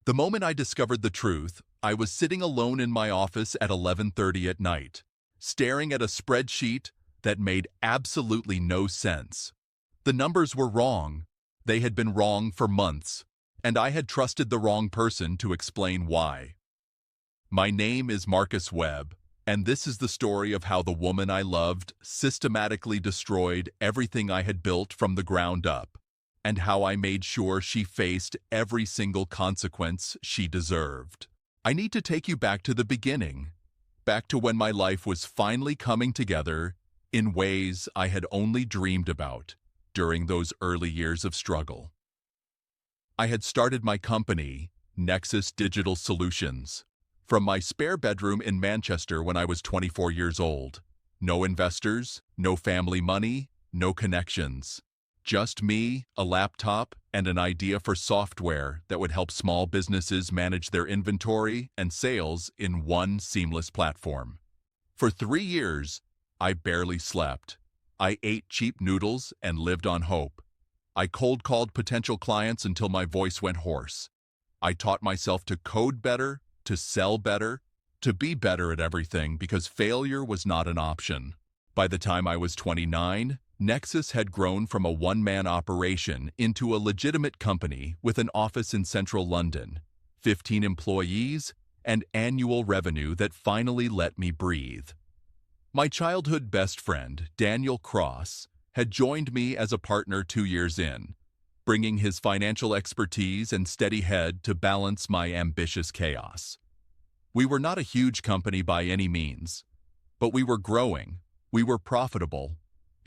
The moment I discovered the truth, I was sitting alone in my office at 11:30 at night, staring at a spreadsheet that made absolutely no sense. The numbers were wrong. They had been wrong for months, and I had trusted the wrong person to explain why. My name is Marcus Webb, and this is the story of how the woman I loved systematically destroyed everything I had built from the ground up, and how I made sure she faced every single consequence she deserved. I need to take you back to the beginning, back to when my life was finally coming together in ways I had only dreamed about during those early years of struggle. I had started my company, Nexus Digital Solutions, from my spare bedroom in Manchester when I was 24 years old. No investors, no family money, no connections. Just me, a laptop, and an idea for software that would help small businesses manage their inventory and sales in one seamless platform. For 3 years, I barely slept. I ate cheap noodles and lived on hope. I cold-called potential clients until my voice went hoarse. I taught myself to code better, to sell better, to be better at everything because failure was not an option. By the time I was 29, Nexus had grown from a one-man operation into a legitimate company with an office in central London, 15 employees, and annual revenue that finally let me breathe. My childhood best friend, Daniel Cross, had joined me as a partner 2 years in, bringing his financial expertise and steady head to balance my ambitious chaos. We were not a huge company by any means, but we were growing, we were profitable,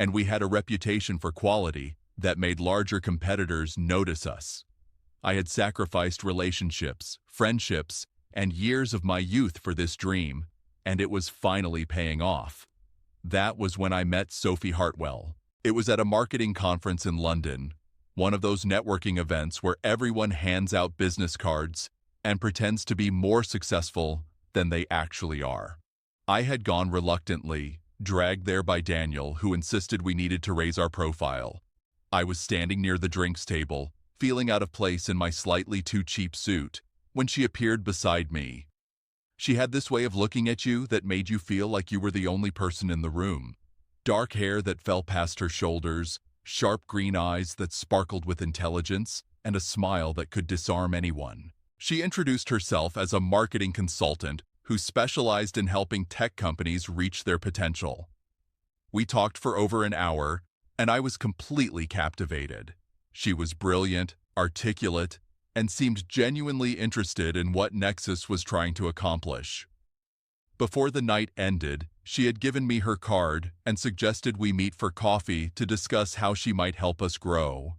and we had a reputation for quality that made larger competitors notice us. I had sacrificed relationships, friendships, and years of my youth for this dream, and it was finally paying off. That was when I met Sophie Hartwell. It was at a marketing conference in London, one of those networking events where everyone hands out business cards and pretends to be more successful than they actually are. I had gone reluctantly, dragged there by Daniel, who insisted we needed to raise our profile. I was standing near the drinks table, feeling out of place in my slightly too cheap suit, when she appeared beside me. She had this way of looking at you that made you feel like you were the only person in the room. Dark hair that fell past her shoulders, sharp green eyes that sparkled with intelligence, and a smile that could disarm anyone. She introduced herself as a marketing consultant who specialized in helping tech companies reach their potential. We talked for over an hour, and I was completely captivated. She was brilliant, articulate, and seemed genuinely interested in what Nexus was trying to accomplish. Before the night ended, she had given me her card and suggested we meet for coffee to discuss how she might help us grow.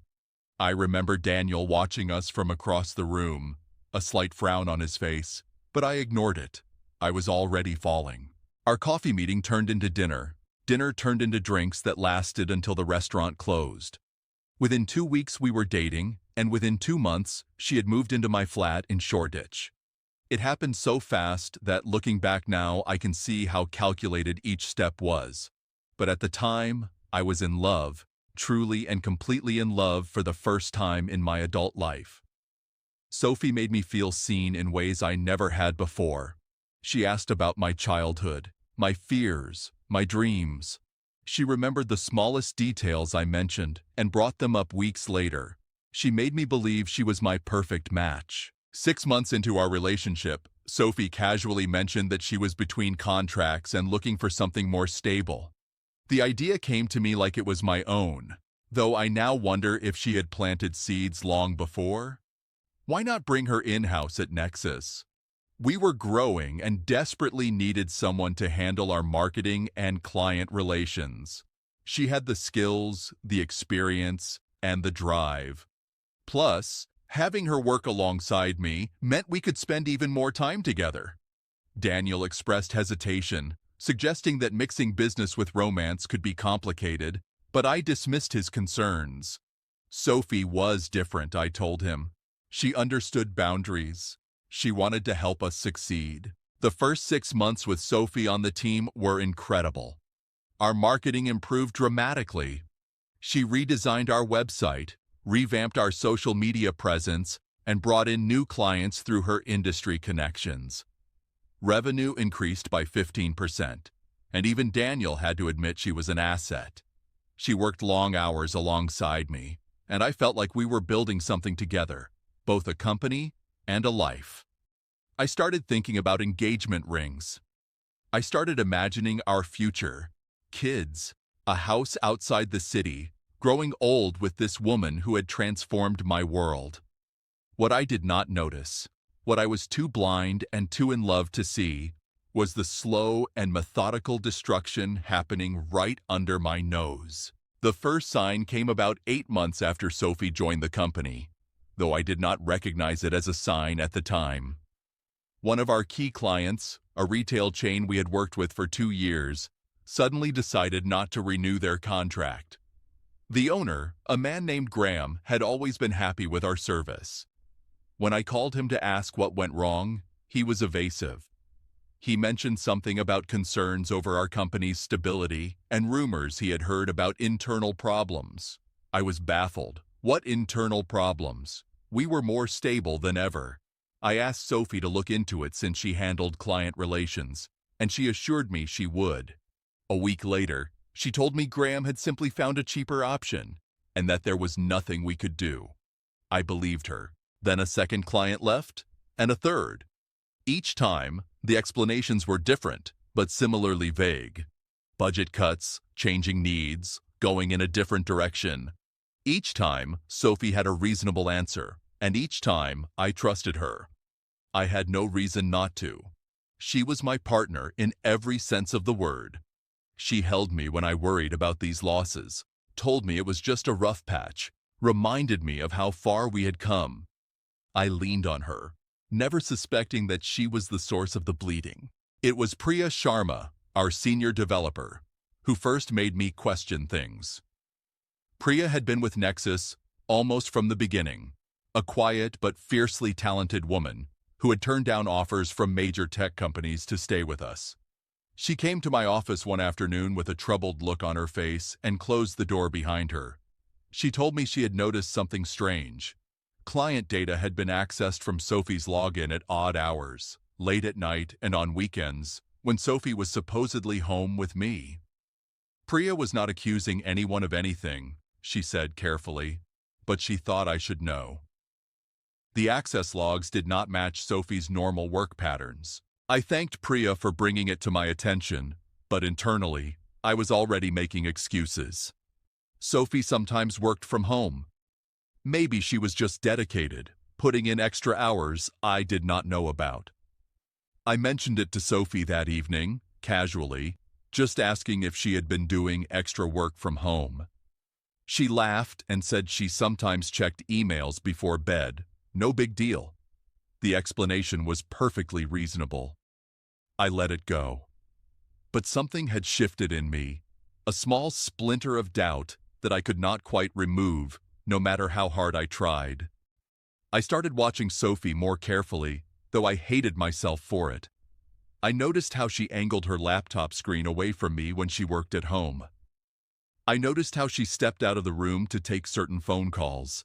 I remember Daniel watching us from across the room, a slight frown on his face, but I ignored it. I was already falling. Our coffee meeting turned into dinner. Dinner turned into drinks that lasted until the restaurant closed. Within 2 weeks we were dating, and within 2 months she had moved into my flat in Shoreditch. It happened so fast that looking back now I can see how calculated each step was. But at the time, I was in love, truly and completely in love for the first time in my adult life. Sophie made me feel seen in ways I never had before. She asked about my childhood, my fears, my dreams. She remembered the smallest details I mentioned and brought them up weeks later. She made me believe she was my perfect match. 6 months into our relationship, Sophie casually mentioned that she was between contracts and looking for something more stable. The idea came to me like it was my own, though I now wonder if she had planted seeds long before. Why not bring her in-house at Nexus? We were growing and desperately needed someone to handle our marketing and client relations. She had the skills, the experience, and the drive. Plus, having her work alongside me meant we could spend even more time together. Daniel expressed hesitation, suggesting that mixing business with romance could be complicated, but I dismissed his concerns. Sophie was different, I told him. She understood boundaries. She wanted to help us succeed. The first 6 months with Sophie on the team were incredible. Our marketing improved dramatically. She redesigned our website, revamped our social media presence, and brought in new clients through her industry connections. Revenue increased by 15%, and even Daniel had to admit she was an asset. She worked long hours alongside me, and I felt like we were building something together, both a company and a life. I started thinking about engagement rings. I started imagining our future, kids, a house outside the city, growing old with this woman who had transformed my world. What I did not notice, what I was too blind and too in love to see, was the slow and methodical destruction happening right under my nose. The first sign came about 8 months after Sophie joined the company, though I did not recognize it as a sign at the time. One of our key clients, a retail chain we had worked with for 2 years, suddenly decided not to renew their contract. The owner, a man named Graham, had always been happy with our service. When I called him to ask what went wrong, he was evasive. He mentioned something about concerns over our company's stability and rumors he had heard about internal problems. I was baffled. What internal problems? We were more stable than ever. I asked Sophie to look into it since she handled client relations, and she assured me she would. A week later, she told me Graham had simply found a cheaper option, and that there was nothing we could do. I believed her. Then a second client left, and a third. Each time, the explanations were different, but similarly vague. Budget cuts, changing needs, going in a different direction. Each time, Sophie had a reasonable answer, and each time, I trusted her. I had no reason not to. She was my partner in every sense of the word. She held me when I worried about these losses, told me it was just a rough patch, reminded me of how far we had come. I leaned on her, never suspecting that she was the source of the bleeding. It was Priya Sharma, our senior developer, who first made me question things. Priya had been with Nexus almost from the beginning, a quiet but fiercely talented woman who had turned down offers from major tech companies to stay with us. She came to my office one afternoon with a troubled look on her face and closed the door behind her. She told me she had noticed something strange. Client data had been accessed from Sophie's login at odd hours, late at night and on weekends, when Sophie was supposedly home with me. Priya was not accusing anyone of anything, she said carefully, but she thought I should know. The access logs did not match Sophie's normal work patterns. I thanked Priya for bringing it to my attention, but internally, I was already making excuses. Sophie sometimes worked from home. Maybe she was just dedicated, putting in extra hours I did not know about. I mentioned it to Sophie that evening, casually, just asking if she had been doing extra work from home. She laughed and said she sometimes checked emails before bed. No big deal. The explanation was perfectly reasonable. I let it go. But something had shifted in me, a small splinter of doubt that I could not quite remove, no matter how hard I tried. I started watching Sophie more carefully, though I hated myself for it. I noticed how she angled her laptop screen away from me when she worked at home. I noticed how she stepped out of the room to take certain phone calls.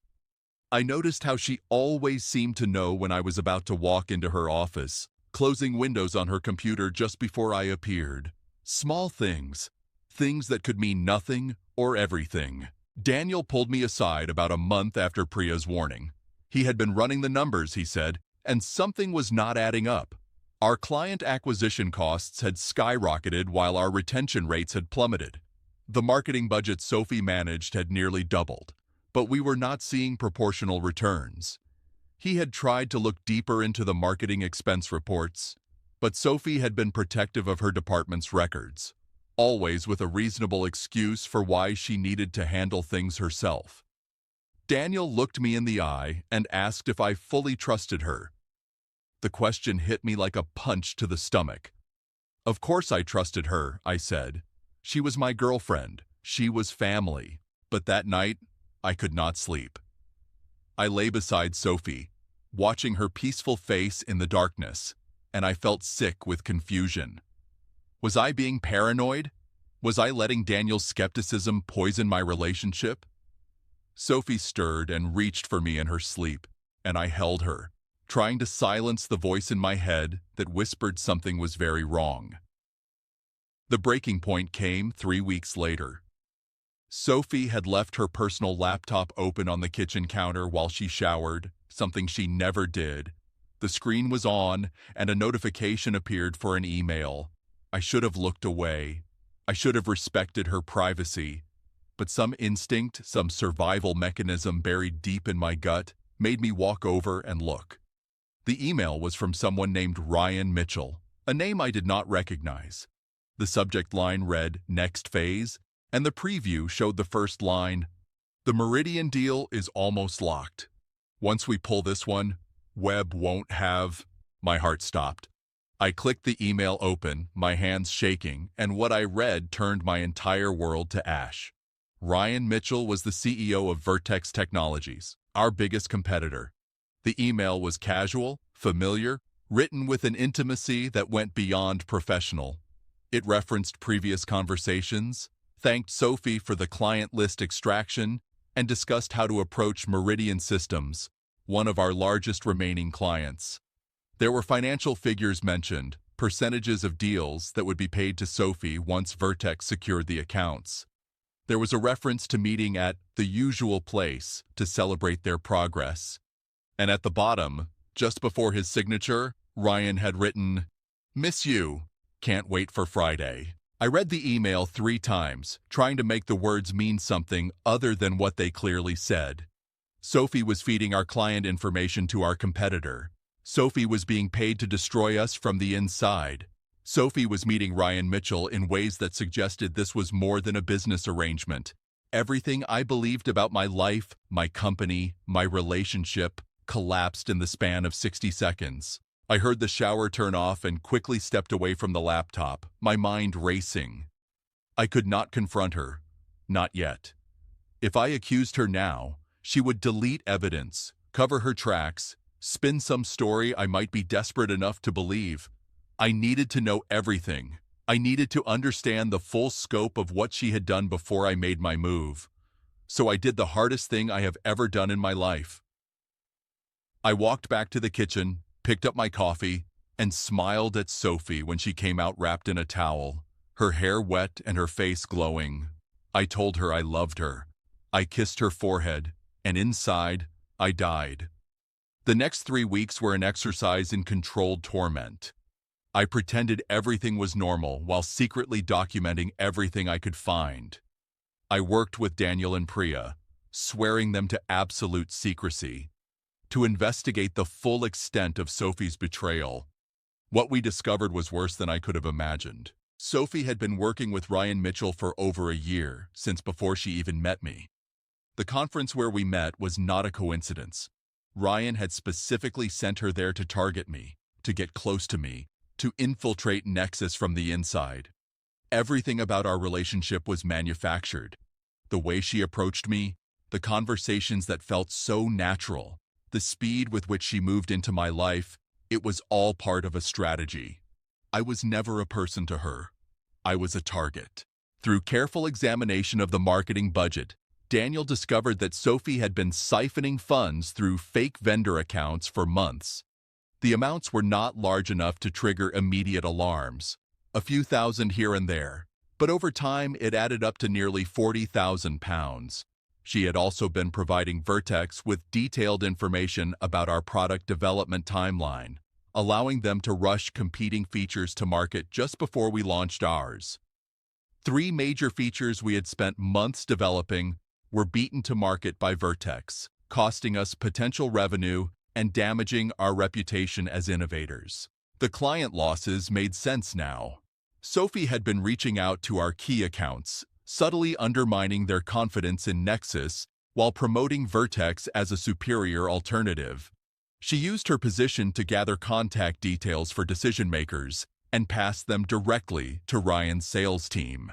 I noticed how she always seemed to know when I was about to walk into her office, closing windows on her computer just before I appeared. Small things, things that could mean nothing or everything. Daniel pulled me aside about a month after Priya's warning. He had been running the numbers, he said, and something was not adding up. Our client acquisition costs had skyrocketed while our retention rates had plummeted. The marketing budget Sophie managed had nearly doubled, but we were not seeing proportional returns. He had tried to look deeper into the marketing expense reports, but Sophie had been protective of her department's records, always with a reasonable excuse for why she needed to handle things herself. Daniel looked me in the eye and asked if I fully trusted her. The question hit me like a punch to the stomach. Of course I trusted her, I said. She was my girlfriend. She was family. But that night, I could not sleep. I lay beside Sophie, watching her peaceful face in the darkness, and I felt sick with confusion. Was I being paranoid? Was I letting Daniel's skepticism poison my relationship? Sophie stirred and reached for me in her sleep. and I held her, trying to silence the voice in my head that whispered something was very wrong. The breaking point came 3 weeks later. Sophie had left her personal laptop open on the kitchen counter while she showered, something she never did. The screen was on, and a notification appeared for an email. I should have looked away. I should have respected her privacy. But some instinct, some survival mechanism buried deep in my gut, made me walk over and look. The email was from someone named Ryan Mitchell, a name I did not recognize. The subject line read, "Next Phase," and the preview showed the first line, "The Meridian deal is almost locked. Once we pull this one, Webb won't have..." My heart stopped. I clicked the email open, my hands shaking, and what I read turned my entire world to ash. Ryan Mitchell was the CEO of Vertex Technologies, our biggest competitor. The email was casual, familiar, written with an intimacy that went beyond professional. It referenced previous conversations, thanked Sophie for the client list extraction, and discussed how to approach Meridian Systems, one of our largest remaining clients. There were financial figures mentioned, percentages of deals that would be paid to Sophie once Vertex secured the accounts. There was a reference to meeting at the usual place to celebrate their progress. And at the bottom, just before his signature, Ryan had written, "Miss you. Can't wait for Friday." I read the email 3 times, trying to make the words mean something other than what they clearly said. Sophie was feeding our client information to our competitor. Sophie was being paid to destroy us from the inside. Sophie was meeting Ryan Mitchell in ways that suggested this was more than a business arrangement. Everything I believed about my life, my company, my relationship, collapsed in the span of 60 seconds. I heard the shower turn off and quickly stepped away from the laptop, my mind racing. I could not confront her. Not yet. If I accused her now, she would delete evidence, cover her tracks, spin some story I might be desperate enough to believe. I needed to know everything. I needed to understand the full scope of what she had done before I made my move. So I did the hardest thing I have ever done in my life. I walked back to the kitchen, picked up my coffee, and smiled at Sophie when she came out wrapped in a towel, her hair wet and her face glowing. I told her I loved her. I kissed her forehead, and inside, I died. The next 3 weeks were an exercise in controlled torment. I pretended everything was normal while secretly documenting everything I could find. I worked with Daniel and Priya, swearing them to absolute secrecy, to investigate the full extent of Sophie's betrayal. What we discovered was worse than I could have imagined. Sophie had been working with Ryan Mitchell for over a year, since before she even met me. The conference where we met was not a coincidence. Ryan had specifically sent her there to target me, to get close to me, to infiltrate Nexus from the inside. Everything about our relationship was manufactured. The way she approached me, the conversations that felt so natural, the speed with which she moved into my life, it was all part of a strategy. I was never a person to her. I was a target. Through careful examination of the marketing budget, Daniel discovered that Sophie had been siphoning funds through fake vendor accounts for months. The amounts were not large enough to trigger immediate alarms, a few thousand here and there, but over time it added up to nearly £40,000. She had also been providing Vertex with detailed information about our product development timeline, allowing them to rush competing features to market just before we launched ours. 3 major features we had spent months developing were beaten to market by Vertex, costing us potential revenue and damaging our reputation as innovators. The client losses made sense now. Sophie had been reaching out to our key accounts, subtly undermining their confidence in Nexus while promoting Vertex as a superior alternative. She used her position to gather contact details for decision-makers and pass them directly to Ryan's sales team.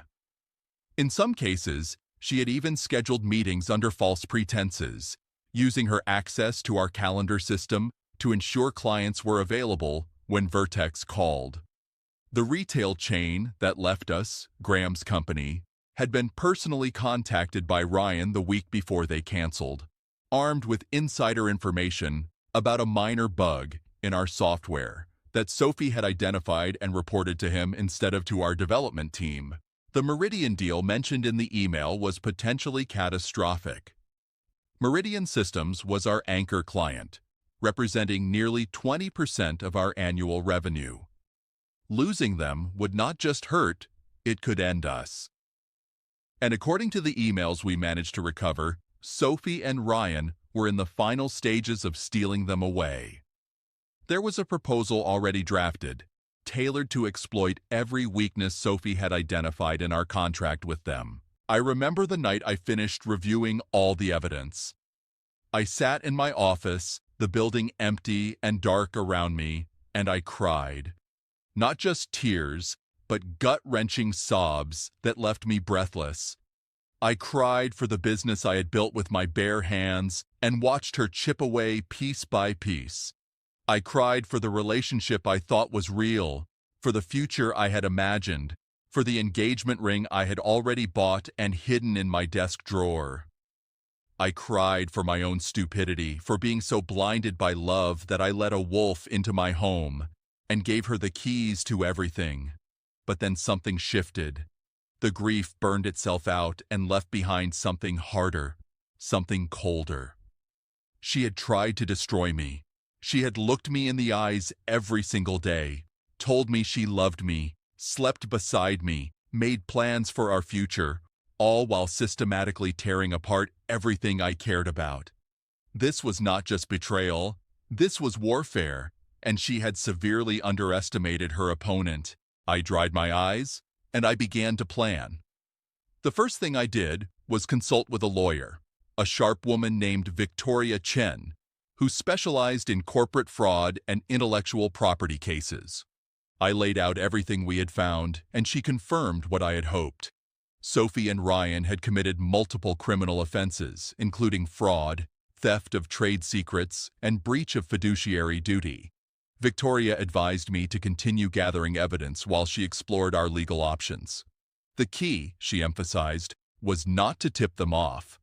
In some cases, she had even scheduled meetings under false pretenses, using her access to our calendar system to ensure clients were available when Vertex called. The retail chain that left us, Graham's company, had been personally contacted by Ryan the week before they canceled. Armed with insider information, about a minor bug in our software that Sophie had identified and reported to him instead of to our development team. The Meridian deal mentioned in the email was potentially catastrophic. Meridian Systems was our anchor client, representing nearly 20% of our annual revenue. Losing them would not just hurt, it could end us. And according to the emails we managed to recover, Sophie and Ryan were in the final stages of stealing them away. There was a proposal already drafted, tailored to exploit every weakness Sophie had identified in our contract with them. I remember the night I finished reviewing all the evidence. I sat in my office, the building empty and dark around me, and I cried. Not just tears, but gut-wrenching sobs that left me breathless. I cried for the business I had built with my bare hands and watched her chip away piece by piece. I cried for the relationship I thought was real, for the future I had imagined, for the engagement ring I had already bought and hidden in my desk drawer. I cried for my own stupidity, for being so blinded by love that I let a wolf into my home and gave her the keys to everything. But then something shifted. The grief burned itself out and left behind something harder, something colder. She had tried to destroy me. She had looked me in the eyes every single day, told me she loved me, slept beside me, made plans for our future, all while systematically tearing apart everything I cared about. This was not just betrayal, this was warfare, and she had severely underestimated her opponent. I dried my eyes, and I began to plan. The first thing I did was consult with a lawyer, a sharp woman named Victoria Chen, who specialized in corporate fraud and intellectual property cases. I laid out everything we had found, and she confirmed what I had hoped. Sophie and Ryan had committed multiple criminal offenses, including fraud, theft of trade secrets, and breach of fiduciary duty. Victoria advised me to continue gathering evidence while she explored our legal options. The key, she emphasized, was not to tip them off.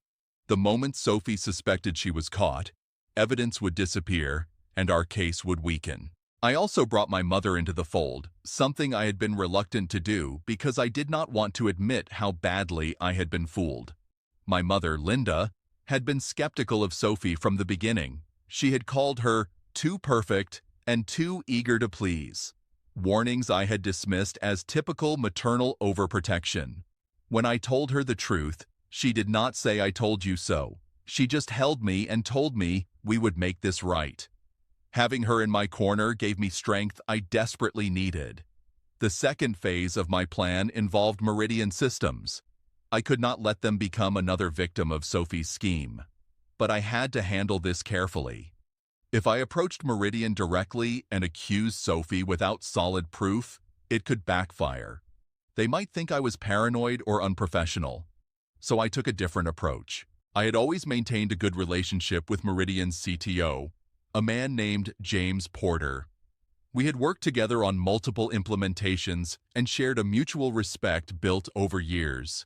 The moment Sophie suspected she was caught, evidence would disappear and our case would weaken. I also brought my mother into the fold, something I had been reluctant to do because I did not want to admit how badly I had been fooled. My mother, Linda, had been skeptical of Sophie from the beginning. She had called her too perfect and too eager to please, warnings I had dismissed as typical maternal overprotection. When I told her the truth, she did not say "I told you so." She just held me and told me we would make this right. Having her in my corner gave me strength I desperately needed. The second phase of my plan involved Meridian Systems. I could not let them become another victim of Sophie's scheme, but I had to handle this carefully. If I approached Meridian directly and accused Sophie without solid proof, it could backfire. They might think I was paranoid or unprofessional, so I took a different approach. I had always maintained a good relationship with Meridian's CTO, a man named James Porter. We had worked together on multiple implementations and shared a mutual respect built over years.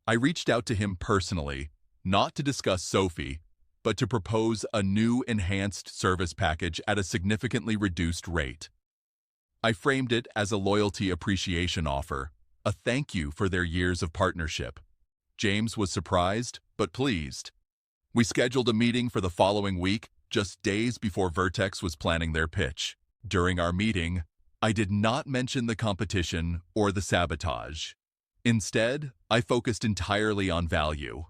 I reached out to him personally, not to discuss Sophie, but to propose a new enhanced service package at a significantly reduced rate. I framed it as a loyalty appreciation offer, a thank you for their years of partnership. James was surprised, but pleased. We scheduled a meeting for the following week, just days before Vertex was planning their pitch. During our meeting, I did not mention the competition or the sabotage. Instead, I focused entirely on value.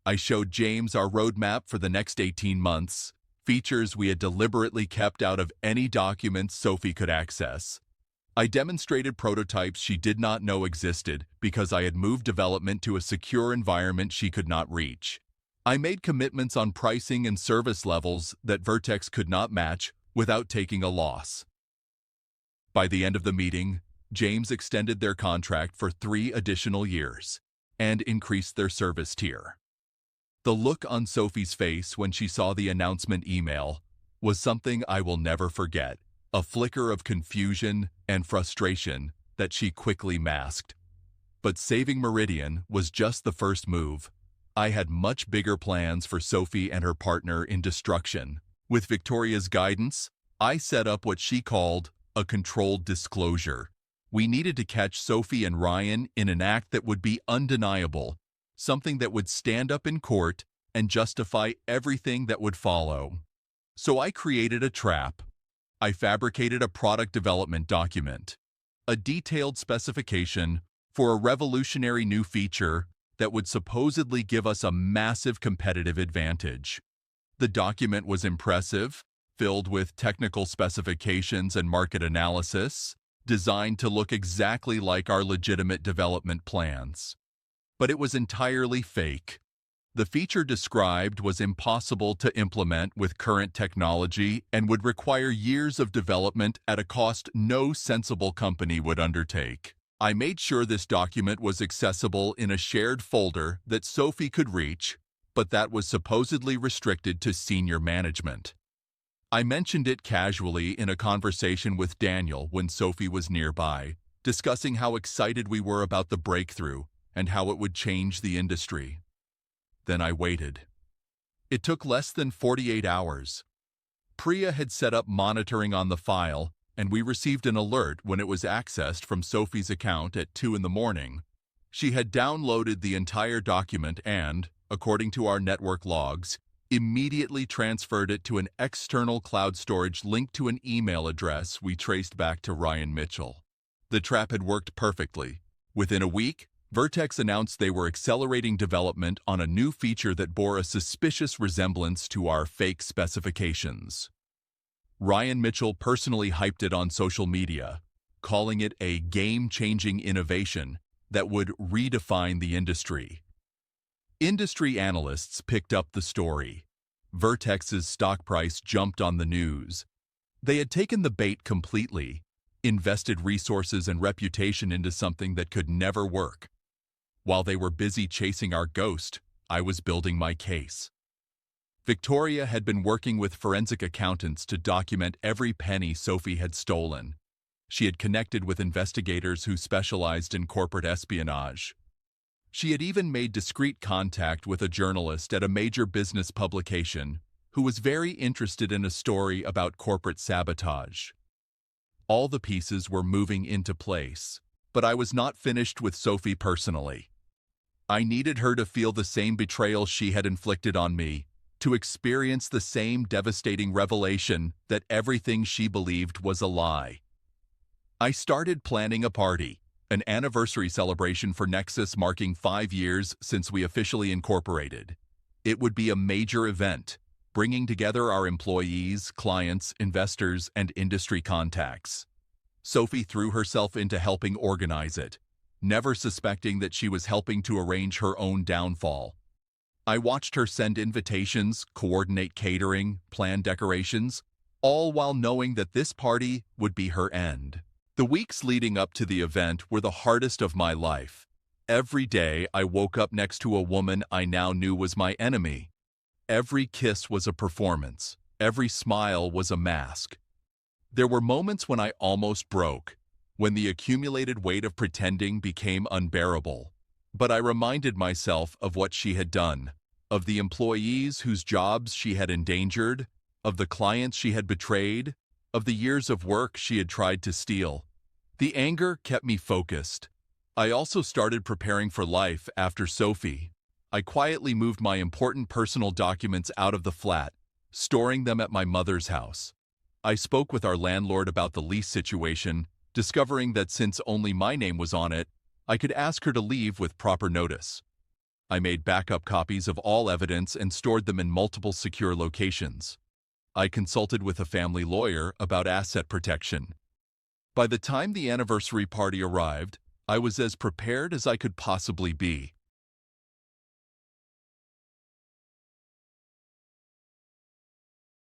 I showed James our roadmap for the next 18 months, features we had deliberately kept out of any documents Sophie could access. I demonstrated prototypes she did not know existed because I had moved development to a secure environment she could not reach. I made commitments on pricing and service levels that Vertex could not match without taking a loss. By the end of the meeting, James extended their contract for 3 additional years and increased their service tier. The look on Sophie's face when she saw the announcement email was something I will never forget, a flicker of confusion and frustration that she quickly masked. But saving Meridian was just the first move. I had much bigger plans for Sophie and her partner in destruction. With Victoria's guidance, I set up what she called a controlled disclosure. We needed to catch Sophie and Ryan in an act that would be undeniable, something that would stand up in court and justify everything that would follow. So I created a trap. I fabricated a product development document, a detailed specification for a revolutionary new feature that would supposedly give us a massive competitive advantage. The document was impressive, filled with technical specifications and market analysis, designed to look exactly like our legitimate development plans. But it was entirely fake. The feature described was impossible to implement with current technology and would require years of development at a cost no sensible company would undertake. I made sure this document was accessible in a shared folder that Sophie could reach, but that was supposedly restricted to senior management. I mentioned it casually in a conversation with Daniel when Sophie was nearby, discussing how excited we were about the breakthrough and how it would change the industry. Then I waited. It took less than 48 hours. Priya had set up monitoring on the file, and we received an alert when it was accessed from Sophie's account at 2 in the morning. She had downloaded the entire document and, according to our network logs, immediately transferred it to an external cloud storage linked to an email address we traced back to Ryan Mitchell. The trap had worked perfectly. Within a week, Vertex announced they were accelerating development on a new feature that bore a suspicious resemblance to our fake specifications. Ryan Mitchell personally hyped it on social media, calling it a game-changing innovation that would redefine the industry. Industry analysts picked up the story. Vertex's stock price jumped on the news. They had taken the bait completely, invested resources and reputation into something that could never work. While they were busy chasing our ghost, I was building my case. Victoria had been working with forensic accountants to document every penny Sophie had stolen. She had connected with investigators who specialized in corporate espionage. She had even made discreet contact with a journalist at a major business publication who was very interested in a story about corporate sabotage. All the pieces were moving into place, but I was not finished with Sophie personally. I needed her to feel the same betrayal she had inflicted on me, to experience the same devastating revelation that everything she believed was a lie. I started planning a party, an anniversary celebration for Nexus marking 5 years since we officially incorporated. It would be a major event, bringing together our employees, clients, investors, and industry contacts. Sophie threw herself into helping organize it, never suspecting that she was helping to arrange her own downfall. I watched her send invitations, coordinate catering, plan decorations, all while knowing that this party would be her end. The weeks leading up to the event were the hardest of my life. Every day I woke up next to a woman I now knew was my enemy. Every kiss was a performance. Every smile was a mask. There were moments when I almost broke, when the accumulated weight of pretending became unbearable. But I reminded myself of what she had done, of the employees whose jobs she had endangered, of the clients she had betrayed, of the years of work she had tried to steal. The anger kept me focused. I also started preparing for life after Sophie. I quietly moved my important personal documents out of the flat, storing them at my mother's house. I spoke with our landlord about the lease situation, discovering that since only my name was on it, I could ask her to leave with proper notice. I made backup copies of all evidence and stored them in multiple secure locations. I consulted with a family lawyer about asset protection. By the time the anniversary party arrived, I was as prepared as I could possibly be.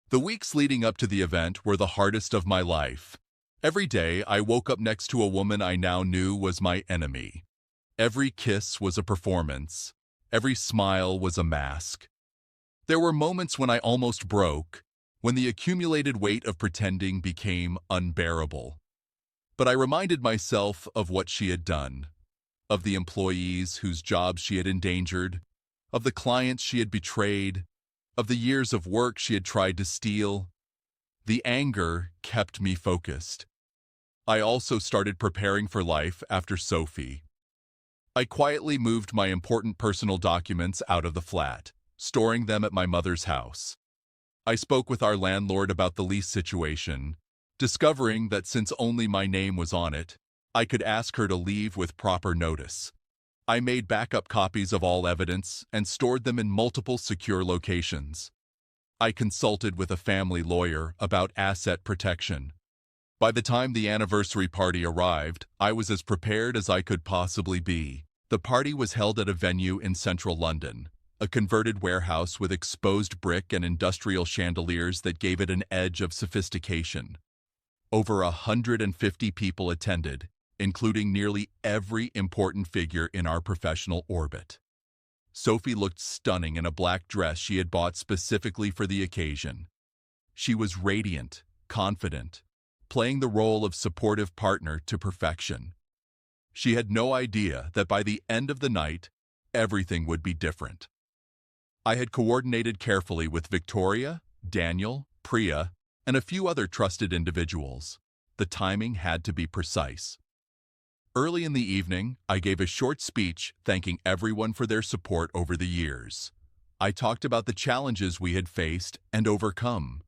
The weeks leading up to the event were the hardest of my life. Every day, I woke up next to a woman I now knew was my enemy. Every kiss was a performance. Every smile was a mask. There were moments when I almost broke, when the accumulated weight of pretending became unbearable. But I reminded myself of what she had done, of the employees whose jobs she had endangered, of the clients she had betrayed, of the years of work she had tried to steal. The anger kept me focused. I also started preparing for life after Sophie. I quietly moved my important personal documents out of the flat, storing them at my mother's house. I spoke with our landlord about the lease situation, discovering that since only my name was on it, I could ask her to leave with proper notice. I made backup copies of all evidence and stored them in multiple secure locations. I consulted with a family lawyer about asset protection. By the time the anniversary party arrived, I was as prepared as I could possibly be. The party was held at a venue in central London, a converted warehouse with exposed brick and industrial chandeliers that gave it an edge of sophistication. Over 150 people attended, including nearly every important figure in our professional orbit. Sophie looked stunning in a black dress she had bought specifically for the occasion. She was radiant, confident, playing the role of supportive partner to perfection. She had no idea that by the end of the night, everything would be different. I had coordinated carefully with Victoria, Daniel, Priya, and a few other trusted individuals. The timing had to be precise. Early in the evening, I gave a short speech thanking everyone for their support over the years. I talked about the challenges we had faced and overcome.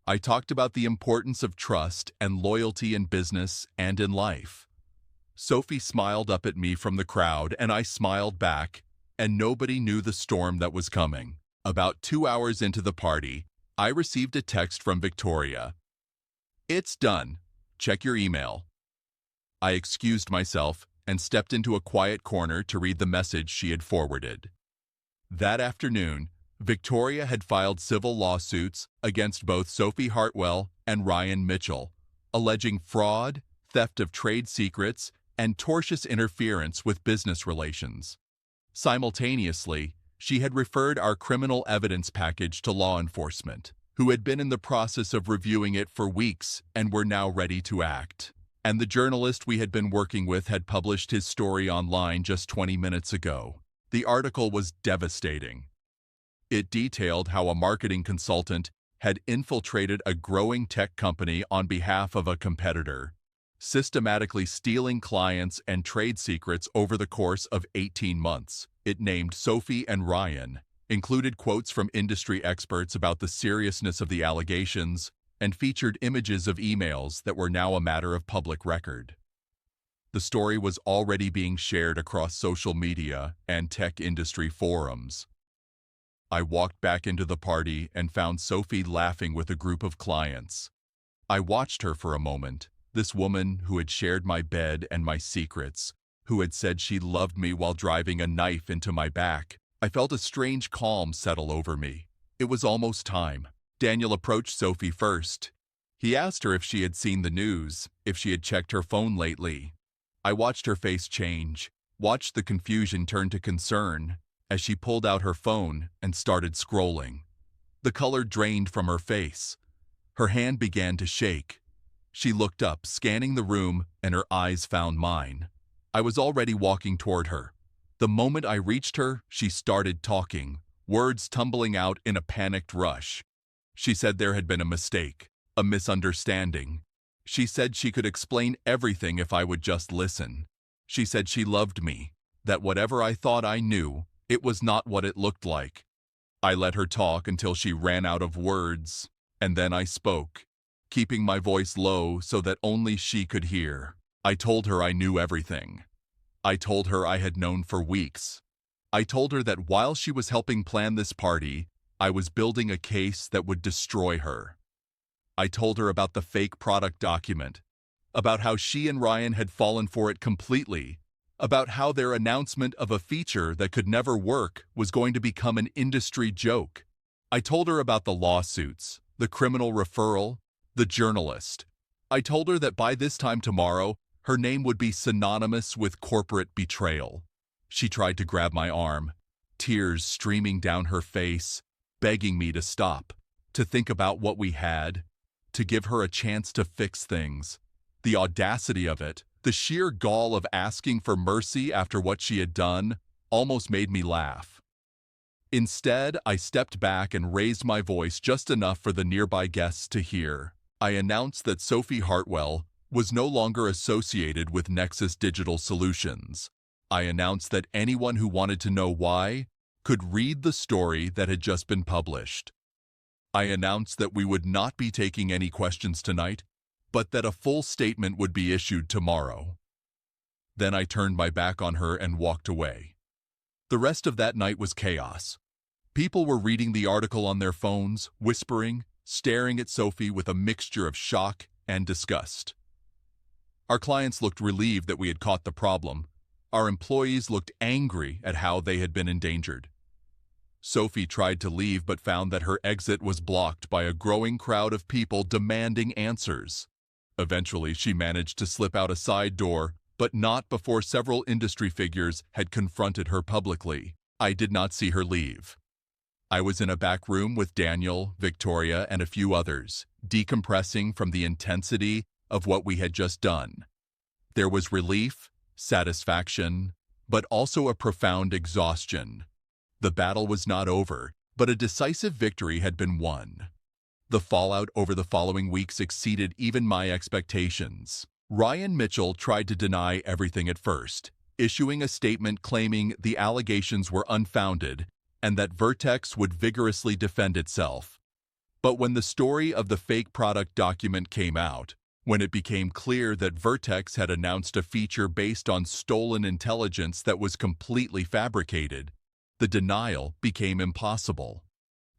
I talked about the importance of trust and loyalty in business and in life. Sophie smiled up at me from the crowd, and I smiled back, and nobody knew the storm that was coming. About 2 hours into the party, I received a text from Victoria. "It's done. Check your email." I excused myself and stepped into a quiet corner to read the message she had forwarded. That afternoon, Victoria had filed civil lawsuits against both Sophie Hartwell and Ryan Mitchell, alleging fraud, theft of trade secrets, and tortious interference with business relations. Simultaneously, she had referred our criminal evidence package to law enforcement, who had been in the process of reviewing it for weeks and were now ready to act. And the journalist we had been working with had published his story online just 20 minutes ago. The article was devastating. It detailed how a marketing consultant had infiltrated a growing tech company on behalf of a competitor, systematically stealing clients and trade secrets over the course of 18 months. It named Sophie and Ryan, included quotes from industry experts about the seriousness of the allegations, and featured images of emails that were now a matter of public record. The story was already being shared across social media and tech industry forums. I walked back into the party and found Sophie laughing with a group of clients. I watched her for a moment, this woman who had shared my bed and my secrets, who had said she loved me while driving a knife into my back. I felt a strange calm settle over me. It was almost time. Daniel approached Sophie first. He asked her if she had seen the news, if she had checked her phone lately. I watched her face change, watched the confusion turn to concern, as she pulled out her phone and started scrolling. The color drained from her face. Her hand began to shake. She looked up, scanning the room, and her eyes found mine. I was already walking toward her. The moment I reached her, she started talking, words tumbling out in a panicked rush. She said there had been a mistake, a misunderstanding. She said she could explain everything if I would just listen. She said she loved me, that whatever I thought I knew, it was not what it looked like. I let her talk until she ran out of words, and then I spoke, keeping my voice low so that only she could hear. I told her I knew everything. I told her I had known for weeks. I told her that while she was helping plan this party, I was building a case that would destroy her. I told her about the fake product document, about how she and Ryan had fallen for it completely, about how their announcement of a feature that could never work was going to become an industry joke. I told her about the lawsuits, the criminal referral, the journalist. I told her that by this time tomorrow, her name would be synonymous with corporate betrayal. She tried to grab my arm, tears streaming down her face, begging me to stop, to think about what we had, to give her a chance to fix things. The audacity of it, the sheer gall of asking for mercy after what she had done, almost made me laugh. Instead, I stepped back and raised my voice just enough for the nearby guests to hear. I announced that Sophie Hartwell was no longer associated with Nexus Digital Solutions. I announced that anyone who wanted to know why could read the story that had just been published. I announced that we would not be taking any questions tonight, but that a full statement would be issued tomorrow. Then I turned my back on her and walked away. The rest of that night was chaos. People were reading the article on their phones, whispering, staring at Sophie with a mixture of shock and disgust. Our clients looked relieved that we had caught the problem. Our employees looked angry at how they had been endangered. Sophie tried to leave but found that her exit was blocked by a growing crowd of people demanding answers. Eventually, she managed to slip out a side door, but not before several industry figures had confronted her publicly. I did not see her leave. I was in a back room with Daniel, Victoria, and a few others, decompressing from the intensity of what we had just done. There was relief, satisfaction, but also a profound exhaustion. The battle was not over, but a decisive victory had been won. The fallout over the following weeks exceeded even my expectations. Ryan Mitchell tried to deny everything at first, issuing a statement claiming the allegations were unfounded and that Vertex would vigorously defend itself. But when the story of the fake product document came out, when it became clear that Vertex had announced a feature based on stolen intelligence that was completely fabricated, the denial became impossible.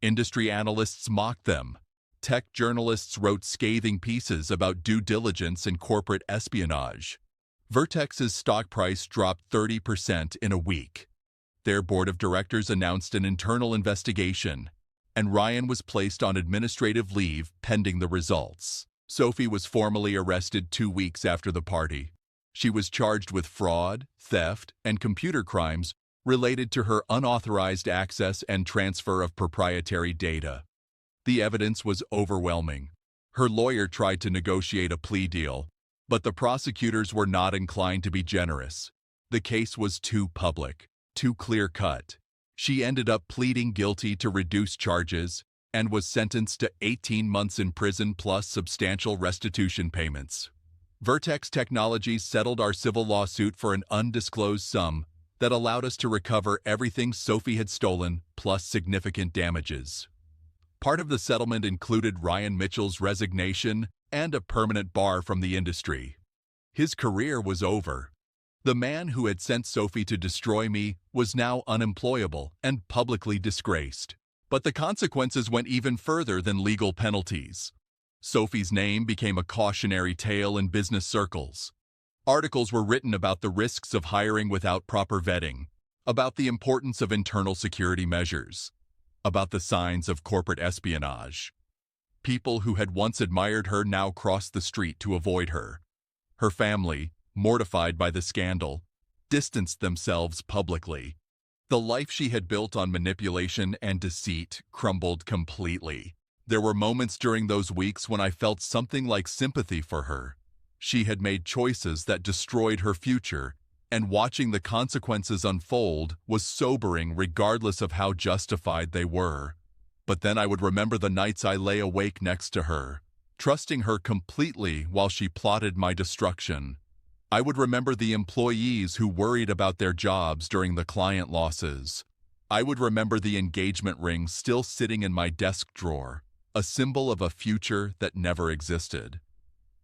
Industry analysts mocked them. Tech journalists wrote scathing pieces about due diligence and corporate espionage. Vertex's stock price dropped 30% in a week. Their board of directors announced an internal investigation, and Ryan was placed on administrative leave pending the results. Sophie was formally arrested 2 weeks after the party. She was charged with fraud, theft, and computer crimes related to her unauthorized access and transfer of proprietary data. The evidence was overwhelming. Her lawyer tried to negotiate a plea deal, but the prosecutors were not inclined to be generous. The case was too public, too clear-cut. She ended up pleading guilty to reduced charges and was sentenced to 18 months in prison plus substantial restitution payments. Vertex Technologies settled our civil lawsuit for an undisclosed sum that allowed us to recover everything Sophie had stolen, plus significant damages. Part of the settlement included Ryan Mitchell's resignation and a permanent bar from the industry. His career was over. The man who had sent Sophie to destroy me was now unemployable and publicly disgraced. But the consequences went even further than legal penalties. Sophie's name became a cautionary tale in business circles. Articles were written about the risks of hiring without proper vetting, about the importance of internal security measures, about the signs of corporate espionage. People who had once admired her now crossed the street to avoid her. Her family, mortified by the scandal, distanced themselves publicly. The life she had built on manipulation and deceit crumbled completely. There were moments during those weeks when I felt something like sympathy for her. She had made choices that destroyed her future, and watching the consequences unfold was sobering regardless of how justified they were. But then I would remember the nights I lay awake next to her, trusting her completely while she plotted my destruction. I would remember the employees who worried about their jobs during the client losses. I would remember the engagement ring still sitting in my desk drawer, a symbol of a future that never existed.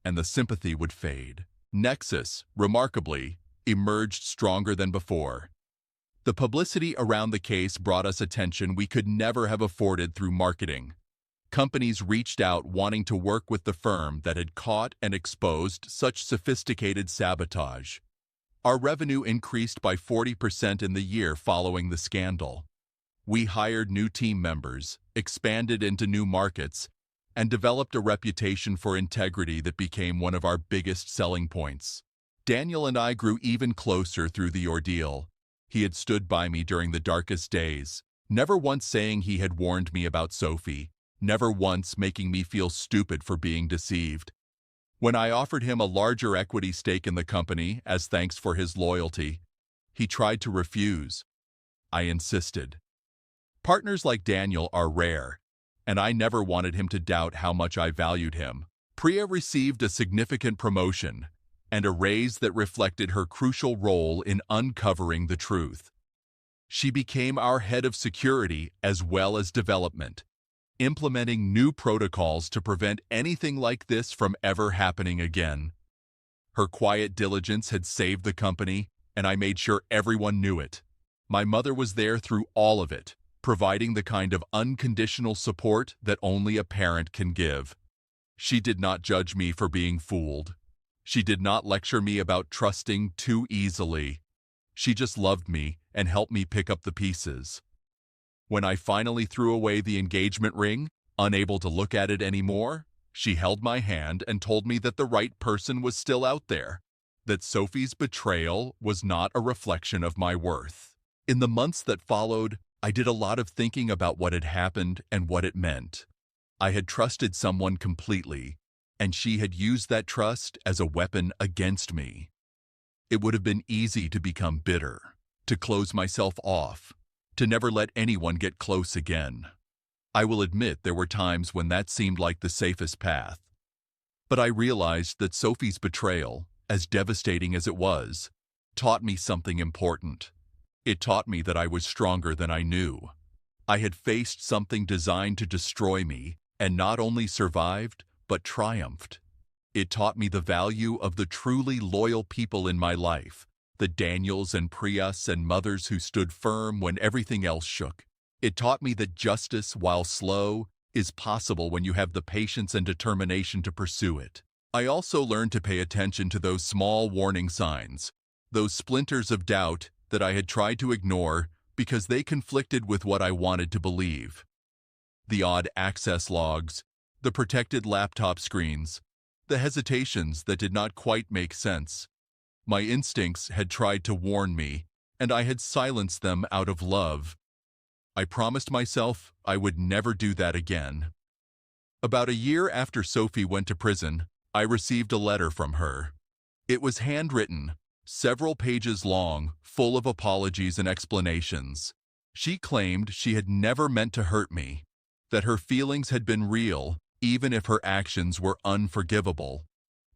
And the sympathy would fade. Nexus, remarkably, emerged stronger than before. The publicity around the case brought us attention we could never have afforded through marketing. Companies reached out wanting to work with the firm that had caught and exposed such sophisticated sabotage. Our revenue increased by 40% in the year following the scandal. We hired new team members, expanded into new markets, and developed a reputation for integrity that became one of our biggest selling points. Daniel and I grew even closer through the ordeal. He had stood by me during the darkest days, never once saying he had warned me about Sophie, never once making me feel stupid for being deceived. When I offered him a larger equity stake in the company as thanks for his loyalty, he tried to refuse. I insisted. Partners like Daniel are rare, and I never wanted him to doubt how much I valued him. Priya received a significant promotion and a raise that reflected her crucial role in uncovering the truth. She became our head of security as well as development, implementing new protocols to prevent anything like this from ever happening again. Her quiet diligence had saved the company, and I made sure everyone knew it. My mother was there through all of it, providing the kind of unconditional support that only a parent can give. She did not judge me for being fooled. She did not lecture me about trusting too easily. She just loved me and helped me pick up the pieces. When I finally threw away the engagement ring, unable to look at it anymore, she held my hand and told me that the right person was still out there, that Sophie's betrayal was not a reflection of my worth. In the months that followed, I did a lot of thinking about what had happened and what it meant. I had trusted someone completely, and she had used that trust as a weapon against me. It would have been easy to become bitter, to close myself off, to never let anyone get close again. I will admit there were times when that seemed like the safest path. But I realized that Sophie's betrayal, as devastating as it was, taught me something important. It taught me that I was stronger than I knew. I had faced something designed to destroy me, and not only survived, but triumphed. It taught me the value of the truly loyal people in my life, the Daniels and Priyas and mothers who stood firm when everything else shook. It taught me that justice, while slow, is possible when you have the patience and determination to pursue it. I also learned to pay attention to those small warning signs, those splinters of doubt that I had tried to ignore because they conflicted with what I wanted to believe. The odd access logs, the protected laptop screens, the hesitations that did not quite make sense. My instincts had tried to warn me, and I had silenced them out of love. I promised myself I would never do that again. About a year after Sophie went to prison, I received a letter from her. It was handwritten, several pages long, full of apologies and explanations. She claimed she had never meant to hurt me, that her feelings had been real, even if her actions were unforgivable.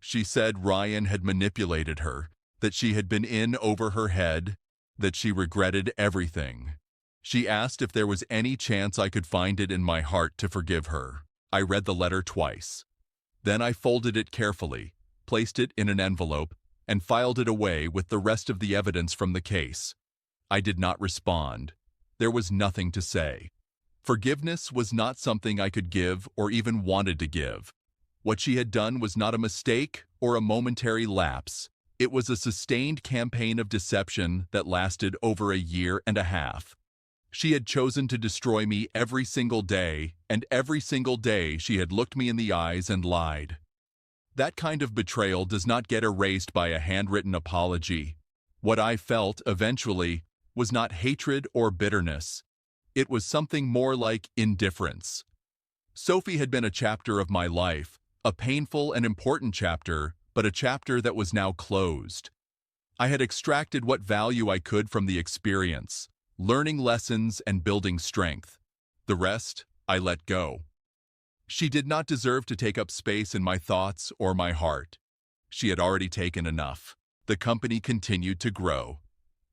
She said Ryan had manipulated her, that she had been in over her head, that she regretted everything. She asked if there was any chance I could find it in my heart to forgive her. I read the letter twice. Then I folded it carefully, placed it in an envelope, and filed it away with the rest of the evidence from the case. I did not respond. There was nothing to say. Forgiveness was not something I could give or even wanted to give. What she had done was not a mistake or a momentary lapse. It was a sustained campaign of deception that lasted over a year and a half. She had chosen to destroy me every single day, and every single day she had looked me in the eyes and lied. That kind of betrayal does not get erased by a handwritten apology. What I felt, eventually, was not hatred or bitterness. It was something more like indifference. Sophie had been a chapter of my life, a painful and important chapter, but a chapter that was now closed. I had extracted what value I could from the experience, learning lessons and building strength. The rest, I let go. She did not deserve to take up space in my thoughts or my heart. She had already taken enough. The company continued to grow.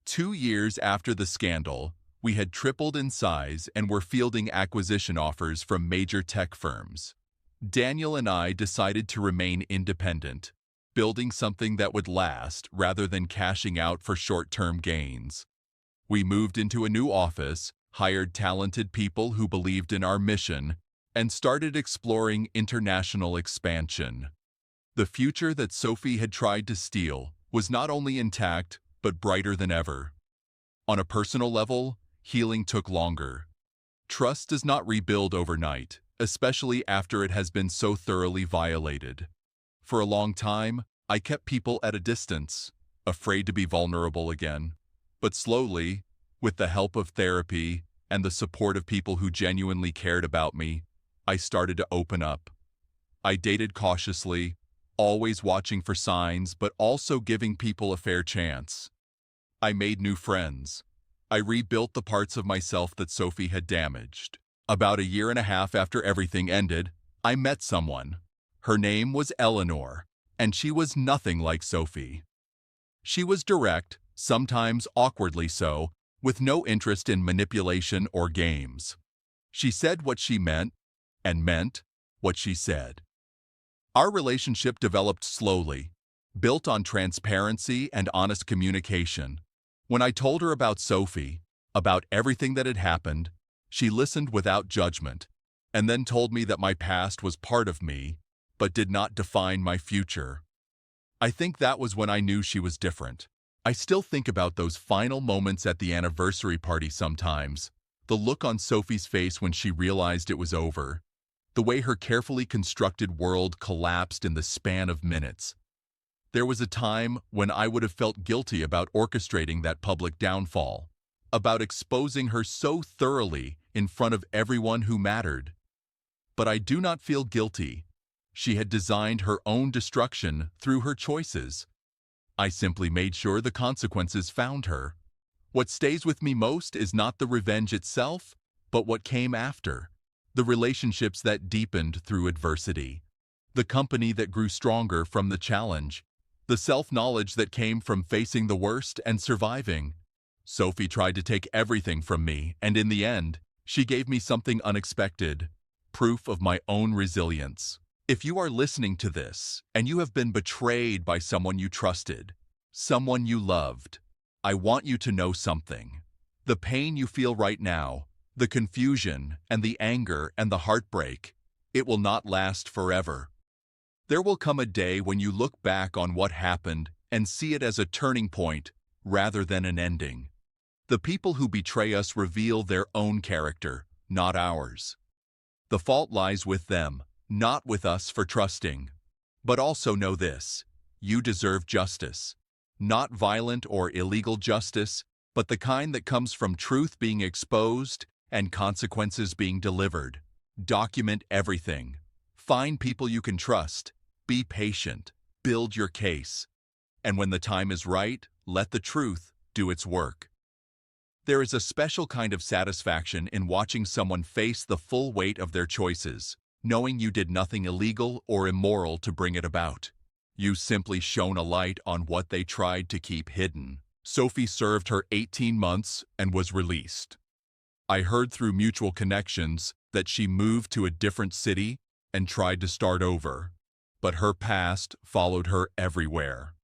2 years after the scandal, we had tripled in size and were fielding acquisition offers from major tech firms. Daniel and I decided to remain independent, building something that would last rather than cashing out for short-term gains. We moved into a new office, hired talented people who believed in our mission, and started exploring international expansion. The future that Sophie had tried to steal was not only intact, but brighter than ever. On a personal level, healing took longer. Trust does not rebuild overnight, especially after it has been so thoroughly violated. For a long time, I kept people at a distance, afraid to be vulnerable again. But slowly, with the help of therapy and the support of people who genuinely cared about me, I started to open up. I dated cautiously, always watching for signs but also giving people a fair chance. I made new friends. I rebuilt the parts of myself that Sophie had damaged. About a year and a half after everything ended, I met someone. Her name was Eleanor, and she was nothing like Sophie. She was direct, sometimes awkwardly so, with no interest in manipulation or games. She said what she meant, and meant what she said. Our relationship developed slowly, built on transparency and honest communication. When I told her about Sophie, about everything that had happened, she listened without judgment, and then told me that my past was part of me, but did not define my future. I think that was when I knew she was different. I still think about those final moments at the anniversary party sometimes. The look on Sophie's face when she realized it was over. The way her carefully constructed world collapsed in the span of minutes. There was a time when I would have felt guilty about orchestrating that public downfall, about exposing her so thoroughly in front of everyone who mattered. But I do not feel guilty. She had designed her own destruction through her choices. I simply made sure the consequences found her. What stays with me most is not the revenge itself, but what came after. The relationships that deepened through adversity. The company that grew stronger from the challenge. The self-knowledge that came from facing the worst and surviving. Sophie tried to take everything from me, and in the end, she gave me something unexpected. Proof of my own resilience. If you are listening to this, and you have been betrayed by someone you trusted, someone you loved, I want you to know something. The pain you feel right now, the confusion and the anger and the heartbreak, it will not last forever. There will come a day when you look back on what happened and see it as a turning point rather than an ending. The people who betray us reveal their own character, not ours. The fault lies with them, not with us for trusting. But also know this: you deserve justice. Not violent or illegal justice, but the kind that comes from truth being exposed and consequences being delivered. Document everything. Find people you can trust. Be patient. Build your case. And when the time is right, let the truth do its work. There is a special kind of satisfaction in watching someone face the full weight of their choices, knowing you did nothing illegal or immoral to bring it about. You simply shone a light on what they tried to keep hidden. Sophie served her 18 months and was released. I heard through mutual connections that she moved to a different city and tried to start over. But her past followed her everywhere.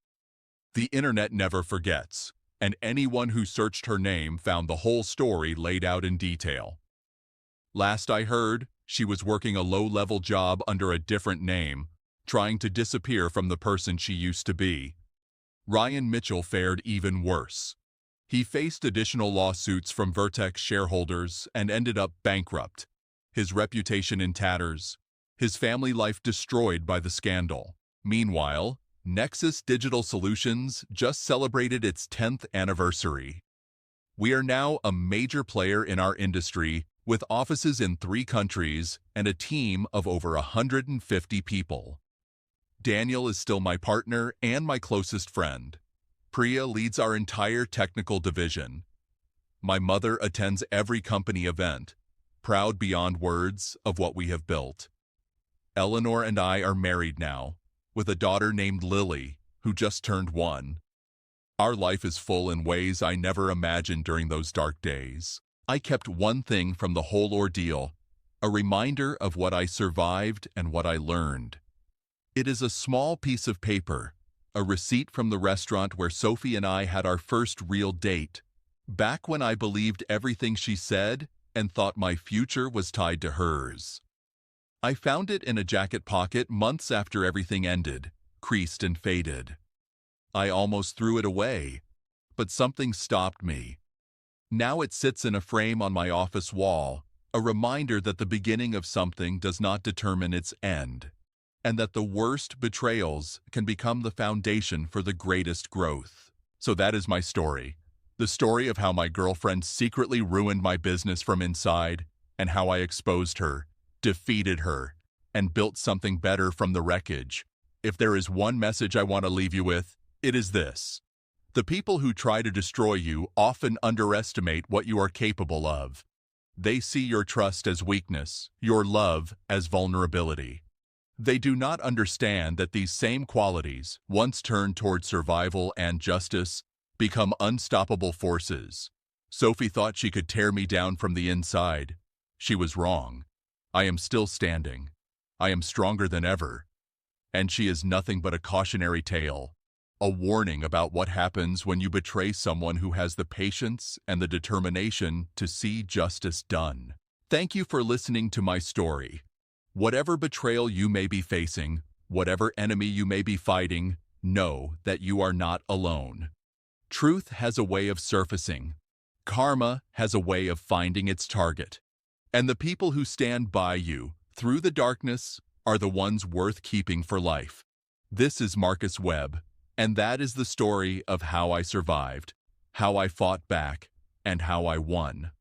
The internet never forgets, and anyone who searched her name found the whole story laid out in detail. Last I heard, she was working a low-level job under a different name, trying to disappear from the person she used to be. Ryan Mitchell fared even worse. He faced additional lawsuits from Vertex shareholders and ended up bankrupt, his reputation in tatters, his family life destroyed by the scandal. Meanwhile, Nexus Digital Solutions just celebrated its 10th anniversary. We are now a major player in our industry with offices in 3 countries and a team of over 150 people. Daniel is still my partner and my closest friend. Priya leads our entire technical division. My mother attends every company event, proud beyond words of what we have built. Eleanor and I are married now, with a daughter named Lily, who just turned 1. Our life is full in ways I never imagined during those dark days. I kept one thing from the whole ordeal, a reminder of what I survived and what I learned. It is a small piece of paper, a receipt from the restaurant where Sophie and I had our first real date, back when I believed everything she said and thought my future was tied to hers. I found it in a jacket pocket months after everything ended, creased and faded. I almost threw it away, but something stopped me. Now it sits in a frame on my office wall, a reminder that the beginning of something does not determine its end, and that the worst betrayals can become the foundation for the greatest growth. So that is my story. The story of how my girlfriend secretly ruined my business from inside, and how I exposed her, defeated her, and built something better from the wreckage. If there is one message I want to leave you with, it is this: The people who try to destroy you often underestimate what you are capable of. They see your trust as weakness, your love as vulnerability. They do not understand that these same qualities, once turned toward survival and justice, become unstoppable forces. Sophie thought she could tear me down from the inside. She was wrong. I am still standing. I am stronger than ever. And she is nothing but a cautionary tale, a warning about what happens when you betray someone who has the patience and the determination to see justice done. Thank you for listening to my story. Whatever betrayal you may be facing, whatever enemy you may be fighting, know that you are not alone. Truth has a way of surfacing. Karma has a way of finding its target. And the people who stand by you through the darkness are the ones worth keeping for life. This is Marcus Webb, and that is the story of how I survived, how I fought back, and how I won.